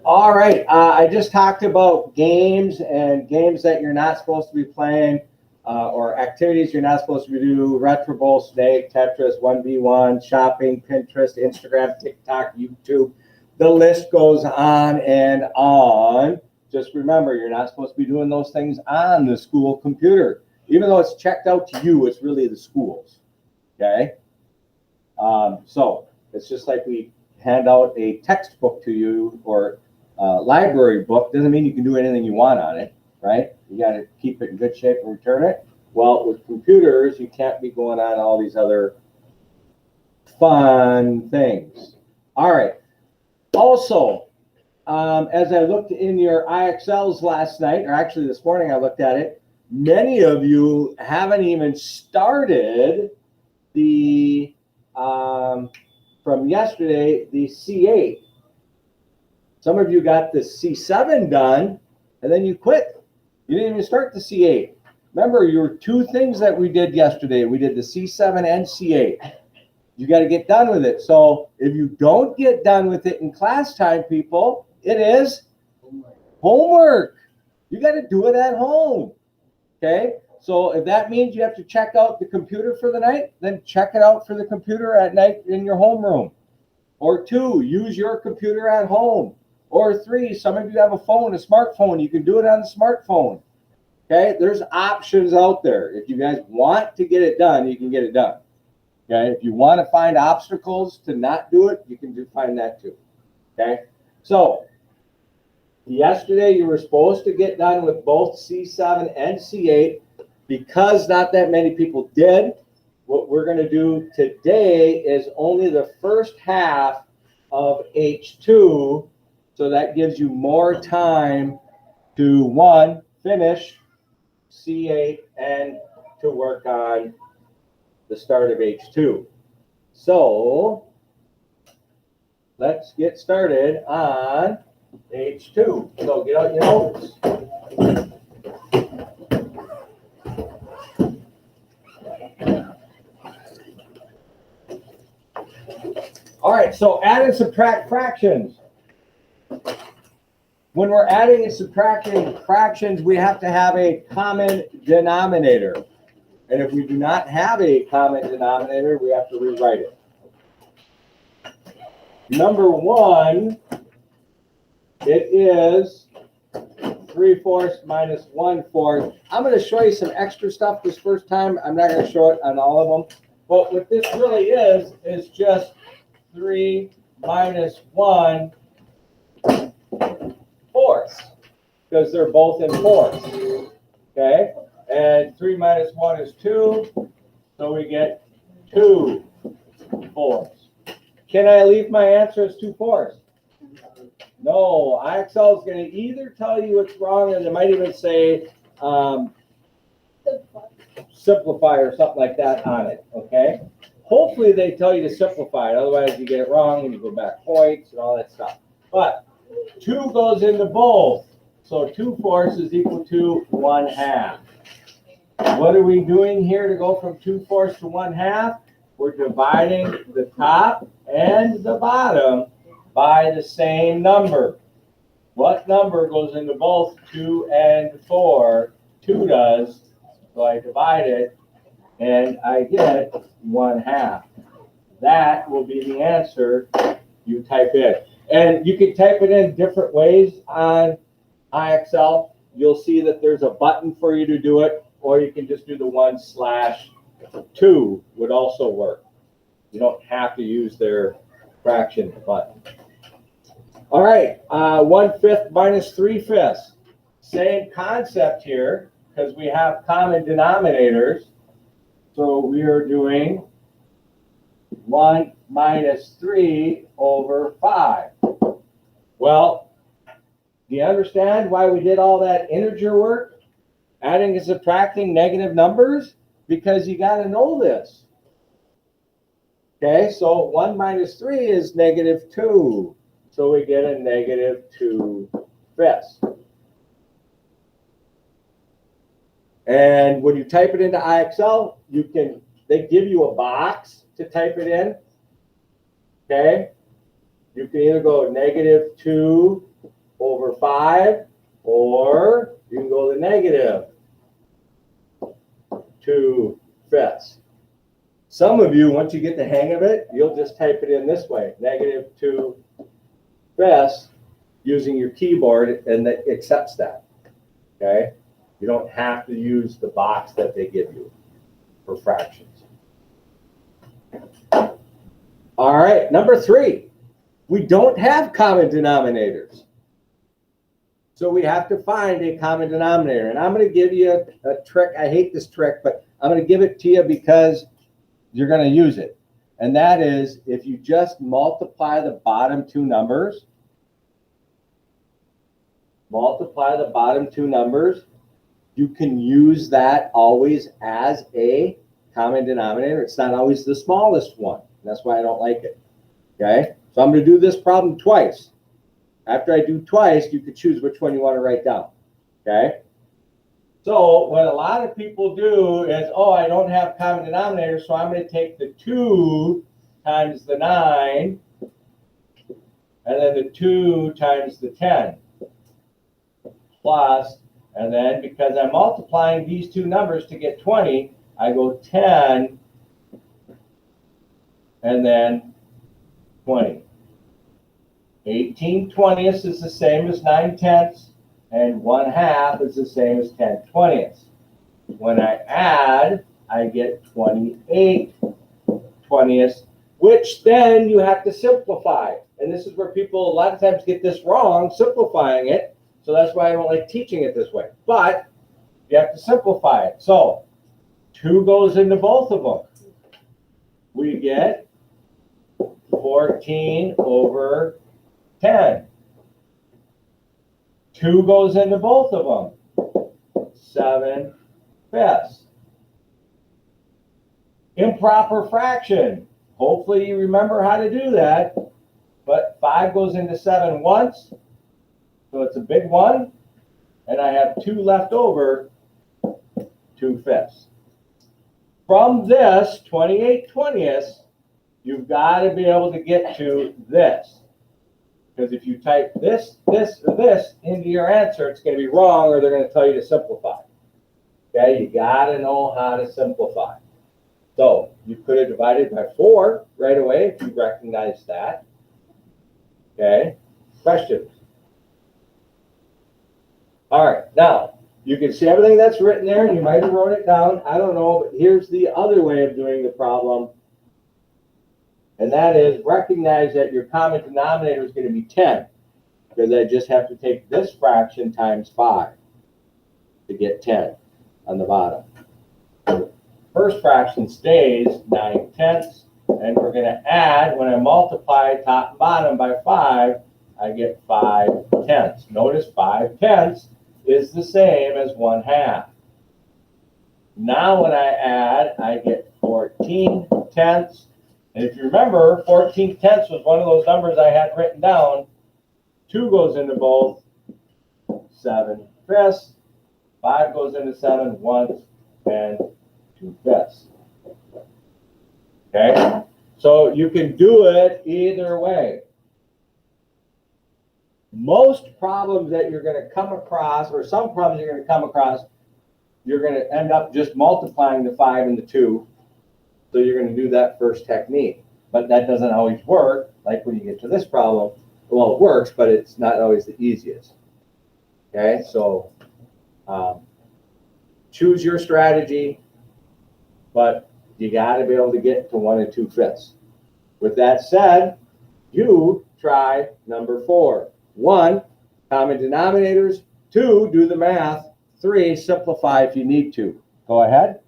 All right, I just talked about games and games that you're not supposed to be playing, or activities you're not supposed to be doing: Retro Bowl, Snake, Tetris, 1v1, shopping, Pinterest, Instagram, TikTok, YouTube. The list goes on and on. Just remember, you're not supposed to be doing those things on the school computer. Even though it's checked out to you, it's really the school's, okay? So it's just like we hand out a textbook to you or library book. Doesn't mean you can do anything you want on it, right? You got to keep it in good shape and return it. Well, with computers, you can't be going on all these other fun things. All right. Also, as I looked in your IXLs last night, or actually this morning I looked at it, many of you haven't even started the, from yesterday, the C8. Some of you got the C7 done, and then you quit. You didn't even start the C8. Remember, your two things that we did yesterday. We did the C7 and C8. You got to get done with it. So if you don't get done with it in class time, people, it is homework. You got to do it at home. Okay? So if that means you have to check out the computer for the night, then check it out for the computer at night in your homeroom. Or 2, use your computer at home. Or 3, some of you have a phone, a smartphone. You can do it on the smartphone. Okay, there's options out there. If you guys want to get it done, you can get it done. Okay, if you want to find obstacles to not do it, you can find that too. Okay, so yesterday you were supposed to get done with both C7 and C8. Because not that many people did, what we're going to do today is only the first half of H2. So that gives you more time to, 1, finish C8 and to work on the start of H2. So let's get started on H2. So get out your notes. All right, so add and subtract fractions. When we're adding and subtracting fractions, we have to have a common denominator. And if we do not have a common denominator, we have to rewrite it. Number 1, it is 3/4 minus 1/4. I'm going to show you some extra stuff this first time. I'm not going to show it on all of them. But what this really is just 3 minus 1/4, because they're both in fourths. Okay? And 3 minus 1 is 2, so we get 2/4. Can I leave my answer as 2/4? No, IXL is going to either tell you it's wrong, and they might even say simplify or something like that on it, okay? Hopefully they tell you to simplify it, otherwise you get it wrong and you go back points and all that stuff. But 2 goes into both, so 2/4 is equal to 1/2. What are we doing here to go from 2/4 to 1/2? We're dividing the top and the bottom by the same number. What number goes into both 2 and 4? 2 does, so I divide it and I get 1/2. That will be the answer you type in. And you can type it in different ways on IXL. You'll see that there's a button for you to do it, or you can just do the 1/2 would also work. You don't have to use their fraction button. All right, 1/5 minus 3/5. Same concept here, because we have common denominators. So we are doing 1 minus 3 over 5. Well, do you understand why we did all that integer work? Adding and subtracting negative numbers? Because you got to know this. Okay, so 1 minus 3 is -2. So we get a -2/5. And when you type it into IXL, they give you a box to type it in. Okay? You can either go -2 5, or you can go the negative 2/5. Some of you, once you get the hang of it, you'll just type it in this way, negative 2/5, using your keyboard, and that accepts that. Okay? You don't have to use the box that they give you for fractions. All right, number 3. We don't have common denominators. So we have to find a common denominator. And I'm going to give you a trick. I hate this trick, but I'm going to give it to you because you're going to use it. And that is, if you just multiply the bottom two numbers, you can use that always as a common denominator. It's not always the smallest one. That's why I don't like it. Okay? So I'm going to do this problem twice. After I do twice, you can choose which one you want to write down. Okay? So what a lot of people do is, oh, I don't have common denominators, so I'm going to take the 2 times the 9, and then the 2 times the 10, plus, and then because I'm multiplying these two numbers to get 20, I go 10, and then 20. 18/20 is the same as 9/10, and 1/2 is the same as 10/20. When I add, I get 28/20, which then you have to simplify. And this is where people a lot of times get this wrong, simplifying it. So that's why I don't like teaching it this way. But you have to simplify it. So 2 goes into both of them. We get 14/10. 2 goes into both of them. 7/5. Improper fraction. Hopefully you remember how to do that. But 5 goes into 7 once. So it's a big one. And I have 2 left over, 2/5. From this 28/20, you've got to be able to get to this. Because if you type this, this, or this into your answer, it's going to be wrong, or they're going to tell you to simplify. Okay, you got to know how to simplify. So you could have divided by 4 right away if you recognize that. Okay, questions? All right, now you can see everything that's written there. You might have wrote it down. I don't know, but here's the other way of doing the problem. And that is, recognize that your common denominator is going to be 10, because I just have to take this fraction times 5 to get 10 on the bottom. First fraction stays 9/10, and we're going to add, when I multiply top and bottom by 5, I get 5/10. Notice 5/10 is the same as 1/2. Now when I add, I get 14/10. And if you remember, 14/10 was one of those numbers I had written down. 2 goes into both, 7/5. 5 goes into 7 once, and 2/5. Okay? So you can do it either way. Most problems that you're going to come across, or some problems you're going to come across, you're going to end up just multiplying the 5 and the 2. So you're going to do that first technique. But that doesn't always work. Like when you get to this problem, well, it works, but it's not always the easiest. Okay, so choose your strategy, but you got to be able to get to 1 2/5. With that said, you try number 4. 1, common denominators. 2, do the math. 3, simplify if you need to. Go ahead.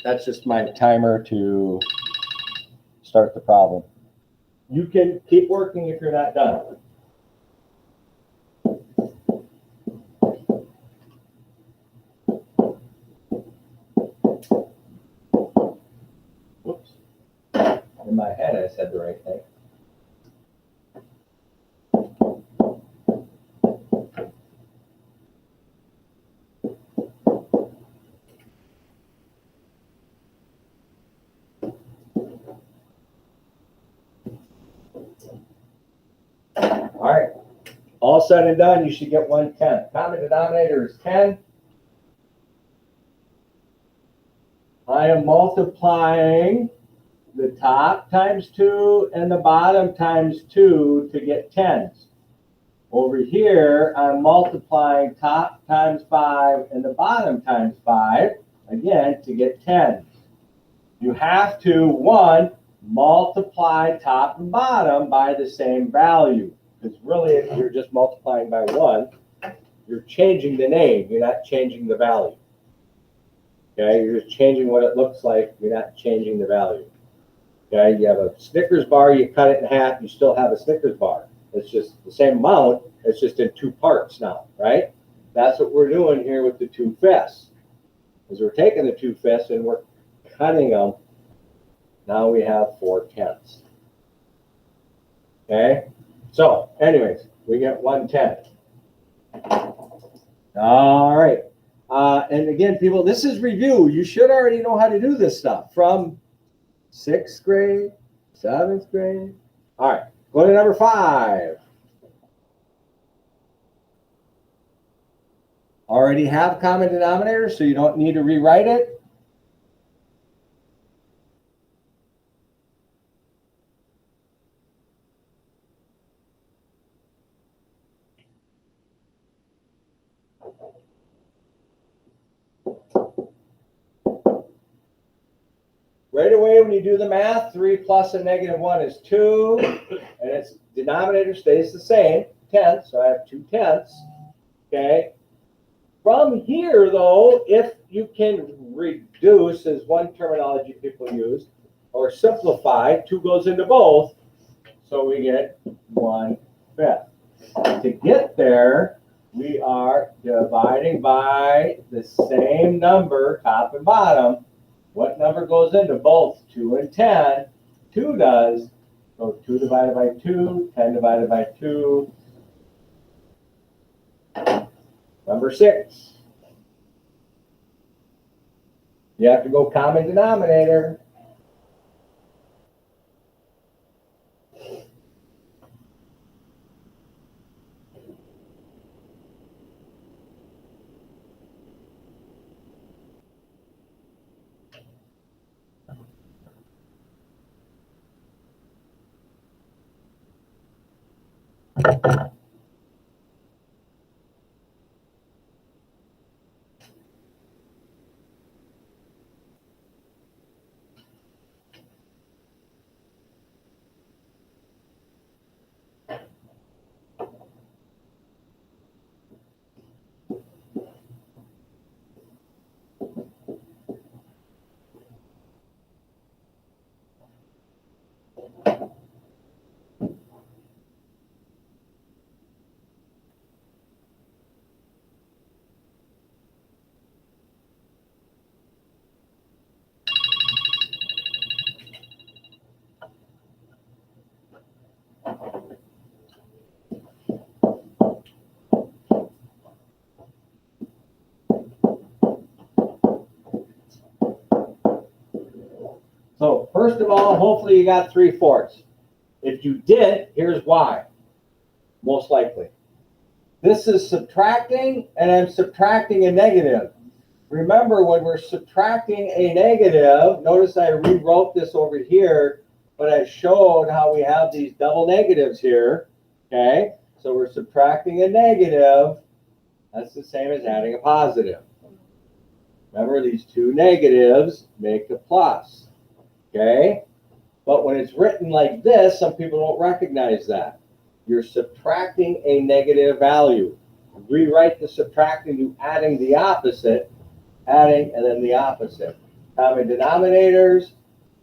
That's just my timer to start the problem. You can keep working if you're not done. Whoops. In my head, I said the right thing. All right. All said and done, you should get 1/10. Common denominator is 10. I am multiplying the top times 2 and the bottom times 2 to get 10s. Over here, I'm multiplying top times 5 and the bottom times 5, again, to get 10s. You have to, 1, multiply top and bottom by the same value. Because really, if you're just multiplying by 1, you're changing the name. You're not changing the value. Okay, you're just changing what it looks like. You're not changing the value. Okay, you have a Snickers bar, you cut it in half, you still have a Snickers bar. It's just the same amount, it's just in 2 parts now, right? That's what we're doing here with the 2/5. Is we're taking the 2/5 and we're cutting them. Now we have 4/10. Okay, so anyways, we get 1/10. All right. And again, people, this is review. You should already know how to do this stuff from 6th grade, 7th grade. All right, go to number 5. Already have common denominator, so you don't need to rewrite it. Right away, when you do the math, 3 plus a negative 1 is 2, and its denominator stays the same, 10, so I have 2/10. Okay. From here, though, if you can reduce, is one terminology people use, or simplify, 2 goes into both, so we get 1/5. To get there, we are dividing by the same number, top and bottom. What number goes into both 2 and 10? 2 does. So 2 divided by 2, 10 divided by 2. Number 6. You have to go common denominator. So first of all, hopefully you got 3/4. If you did, here's why. Most likely. This is subtracting, and I'm subtracting a negative. Remember, when we're subtracting a negative, notice I rewrote this over here, but I showed how we have these double negatives here. Okay, so we're subtracting a negative. That's the same as adding a positive. Remember, these 2 negatives make a plus. Okay, but when it's written like this, some people don't recognize that. You're subtracting a negative value. Rewrite the subtracting to adding the opposite, adding and then the opposite. common denominators,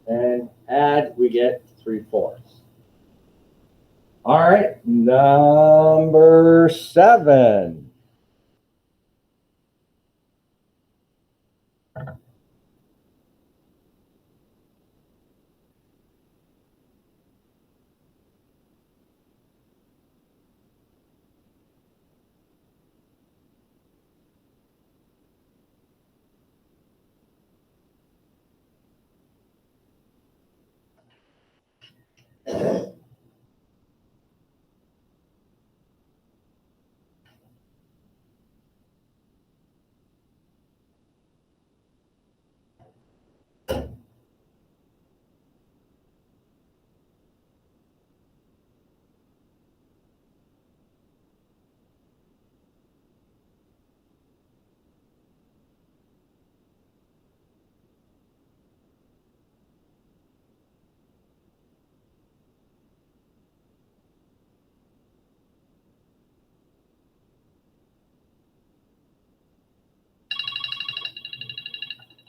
and add, we get 3/4. All right, number 7.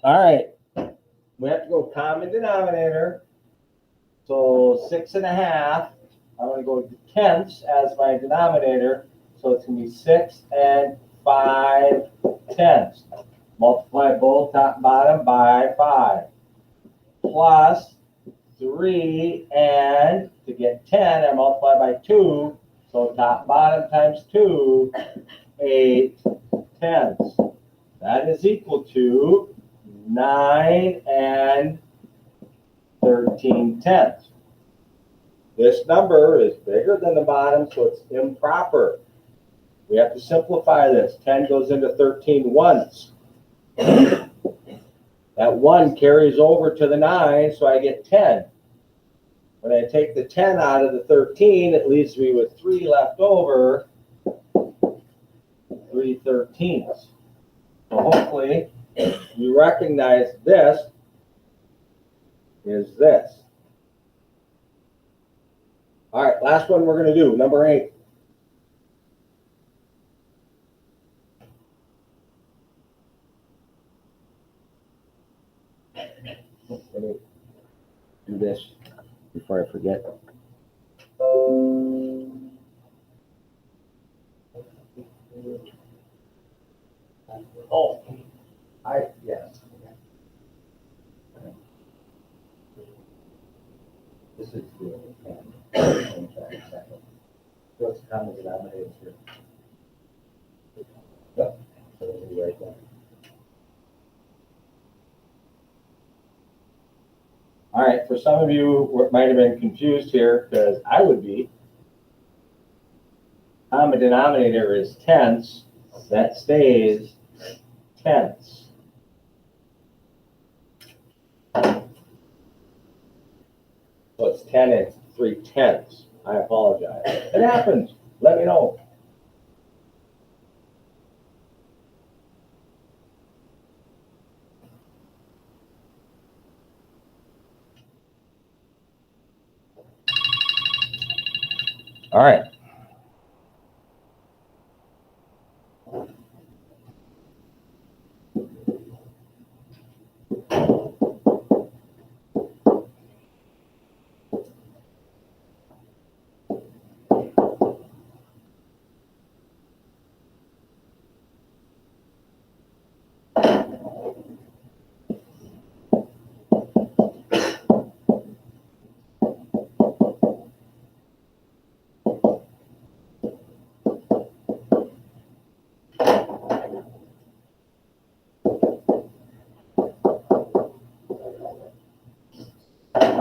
All right, we have to go common denominator. So 6.5, I'm going to go tenths as my denominator. So it's going to be 6 and 5/10. Multiply both top and bottom by 5. Plus 3, and to get 10, I multiply by 2. So top and bottom times 2, 8/10. That is equal to 9 and 13/10. This number is bigger than the bottom, so it's improper. We have to simplify this. 10 goes into 13 once. That 1 carries over to the 9, so I get 10. When I take the 10 out of the 13, it leaves me with 3 left over, 3/13. So hopefully you recognize this is this. All right, last one we're going to do, number 8. Let me do this before I forget. Oh, yes. This is the what's the common denominator here? Yep. So it'll be right there. All right, for some of you might have been confused here, because I would be. Common denominator is tenths. That stays tenths. So it's 10 and 3/10. I apologize. It happens. Let me know. All right.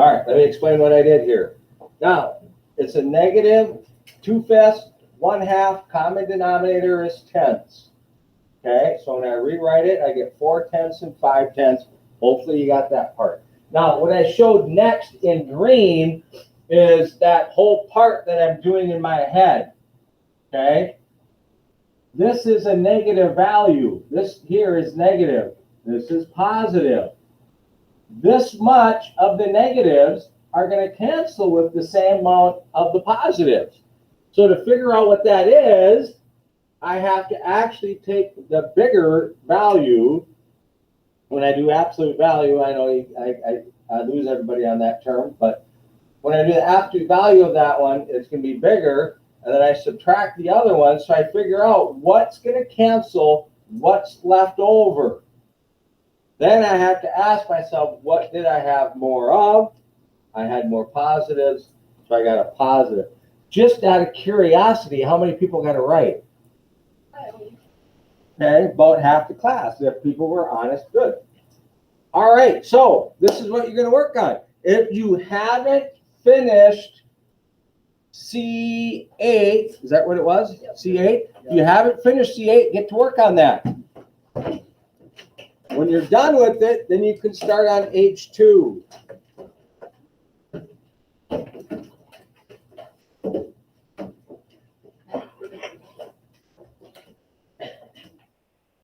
All right, let me explain what I did here. Now, it's a negative 2/5, 1/2, common denominator is tenths. Okay, so when I rewrite it, I get 4/10 and 5/10. Hopefully you got that part. Now, what I showed next in green is that whole part that I'm doing in my head. Okay, this is a negative value. This here is negative. This is positive. This much of the negatives are going to cancel with the same amount of the positives. So to figure out what that is, I have to actually take the bigger value when I do absolute value, I know I lose everybody on that term, but when I do the absolute value of that one, it's going to be bigger, and then I subtract the other one, so I figure out what's going to cancel what's left over. Then I have to ask myself, what did I have more of? I had more positives, so I got a positive. Just out of curiosity, how many people got it right? Okay, about half the class. If people were honest, good. All right, so this is what you're going to work on. If you haven't finished C8, is that what it was? Yep. C8? If you haven't finished C8, get to work on that. When you're done with it, then you can start on H2.